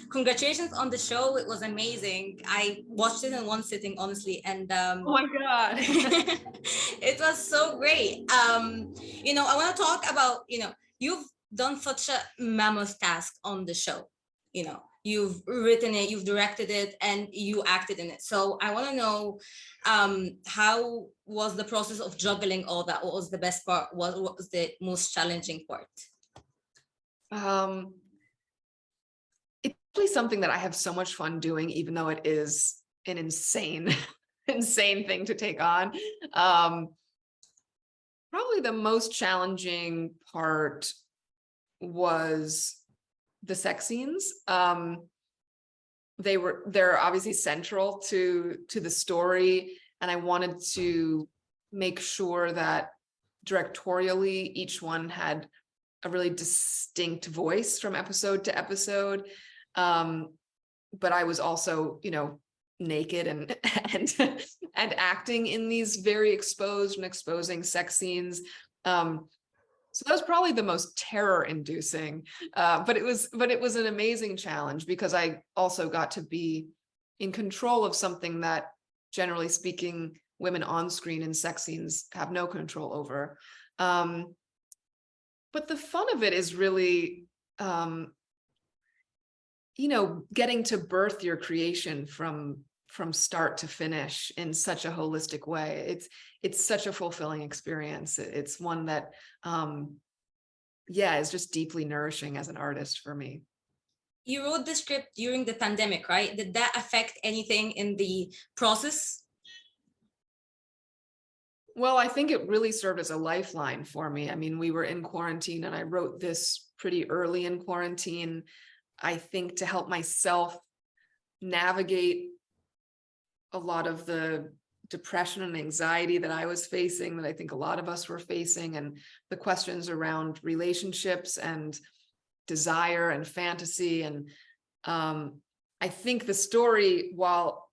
congratulations on the show. It was amazing. I watched it in one sitting, honestly, and Oh my God. it was so great. I want to talk about, you've done such a mammoth task on the show. You've written it, you've directed it, and you acted in it. So I want to know, how was the process of juggling all that? What was the best part? What was the most challenging part? It's actually something that I have so much fun doing, even though it is an insane thing to take on. Probably the most challenging part was the sex scenes. They're obviously central to the story, and I wanted to make sure that directorially each one had a really distinct voice from episode to episode. But I was also, naked and and acting in these very exposed and exposing sex scenes. So that was probably the most terror-inducing, but it was an amazing challenge because I also got to be in control of something that, generally speaking, women on screen in sex scenes have no control over. But the fun of it is really, getting to birth your creation from start to finish in such a holistic way. It's such a fulfilling experience. It's one that, is just deeply nourishing as an artist for me. You wrote the script during the pandemic, right? Did that affect anything in the process? Well, I think it really served as a lifeline for me. I mean, we were in quarantine and I wrote this pretty early in quarantine, I think, to help myself navigate a lot of the depression and anxiety that I was facing, that I think a lot of us were facing, and the questions around relationships and desire and fantasy. And I think the story, while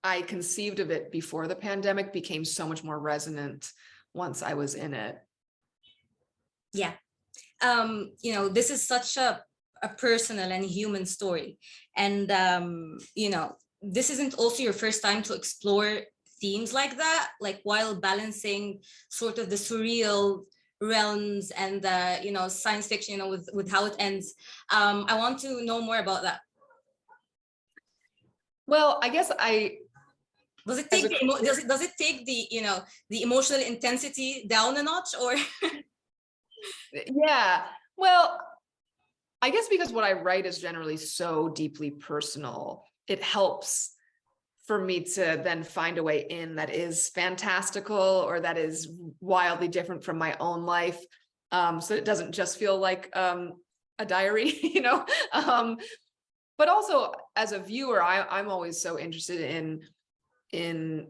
I conceived of it before the pandemic, became so much more resonant once I was in it. Yeah. This is such a personal and human story. And, this isn't also your first time to explore themes like that, like while balancing sort of the surreal realms and the, science fiction, with how it ends. I want to know more about that. Well, I guess does it take does it take the emotional intensity down a notch, or? Yeah, well, I guess because what I write is generally so deeply personal, it helps for me to then find a way in that is fantastical or that is wildly different from my own life. So it doesn't just feel like a diary, but also as a viewer, I'm always so interested in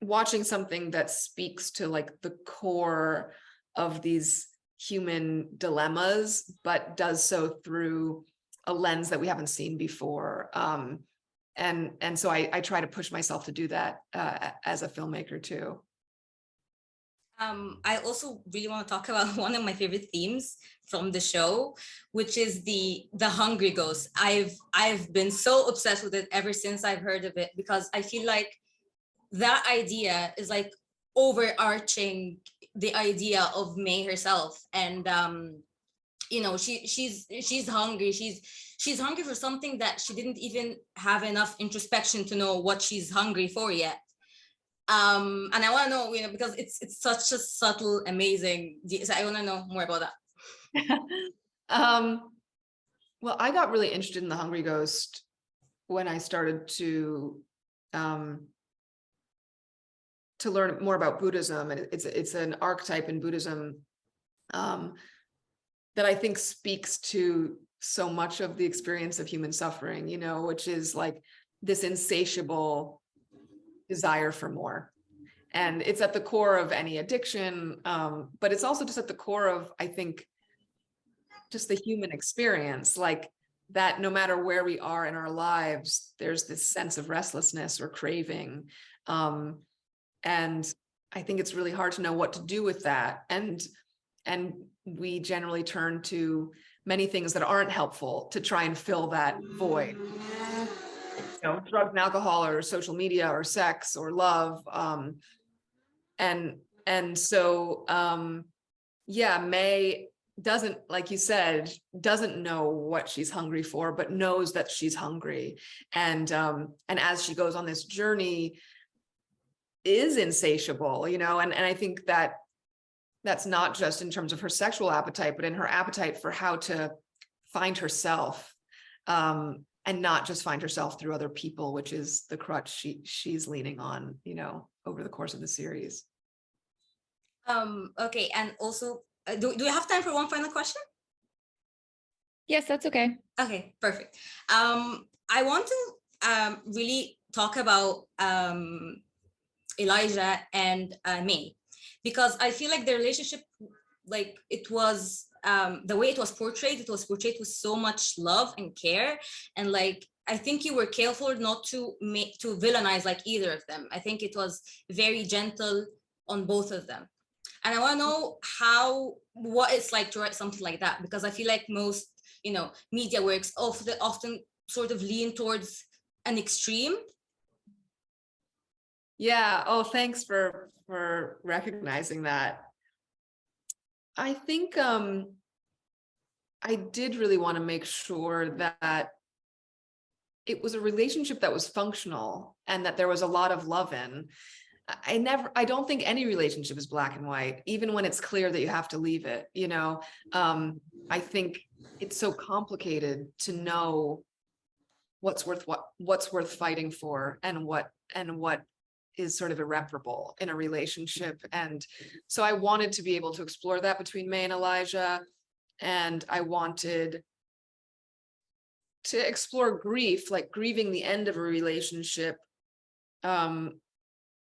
watching something that speaks to like the core of these human dilemmas, but does so through a lens that we haven't seen before. And so I try to push myself to do that as a filmmaker too. I also really want to talk about one of my favorite themes from the show, which is the hungry ghost. I've been so obsessed with it ever since I've heard of it, because I feel like that idea is like overarching the idea of May herself. And she's hungry. She's hungry for something that she didn't even have enough introspection to know what she's hungry for yet. And I want to know, because it's such a subtle, amazing. So I want to know more about that. Well, I got really interested in the hungry ghost when I started to learn more about Buddhism, and it's an archetype in Buddhism that I think speaks to so much of the experience of human suffering, which is like this insatiable desire for more. And it's at the core of any addiction, but it's also just at the core of, I think, just the human experience, like that no matter where we are in our lives, there's this sense of restlessness or craving. And I think it's really hard to know what to do with that. And we generally turn to many things that aren't helpful to try and fill that void. Drugs and alcohol, or social media, or sex, or love. And so, yeah, May doesn't, like you said, doesn't know what she's hungry for, but knows that she's hungry. And as she goes on this journey, is insatiable, and I think that that's not just in terms of her sexual appetite, but in her appetite for how to find herself, and not just find herself through other people, which is the crutch she's leaning on, over the course of the series. Okay, and also, do we have time for one final question? Yes, that's okay. Okay, perfect. I want to really talk about Elijah and May, because I feel like their relationship, like it was the way it was portrayed with so much love and care, and like I think you were careful not to villainize like either of them. I think it was very gentle on both of them, and I want to know what it's like to write something like that, because I feel like most media works often sort of lean towards an extreme. Yeah. Oh, thanks for recognizing that. I think I did really want to make sure that it was a relationship that was functional and that there was a lot of love in. I don't think any relationship is black and white, even when it's clear that you have to leave it, I think it's so complicated to know what's worth fighting for, and what is sort of irreparable in a relationship. And so I wanted to be able to explore that between May and Elijah. And I wanted to explore grief, like grieving the end of a relationship,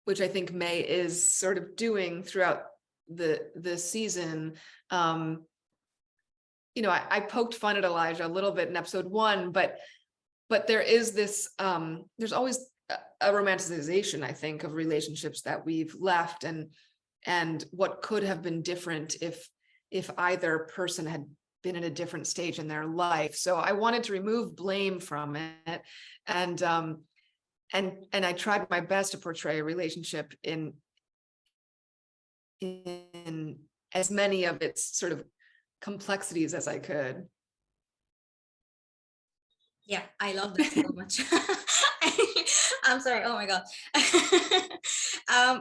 which I think May is sort of doing throughout the season. I poked fun at Elijah a little bit in episode 1, but there is this, there's always a romanticization, I think, of relationships that we've left, and what could have been different if either person had been in a different stage in their life. So I wanted to remove blame from it, and I tried my best to portray a relationship in as many of its sort of complexities as I could. Yeah, I love that so much. I'm sorry. Oh my God.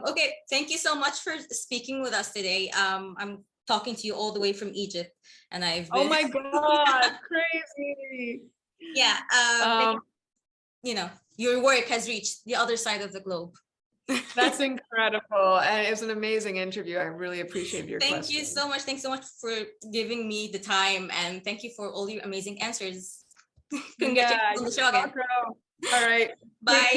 Okay, thank you so much for speaking with us today. I'm talking to you all the way from Egypt, and I've been... Oh my God, crazy. Yeah, your work has reached the other side of the globe. That's incredible, and it was an amazing interview. I really appreciate your Thank question. you so much. Thanks so much for giving me the time, and thank you for all your amazing answers. Congratulations on the show again. All right. Bye.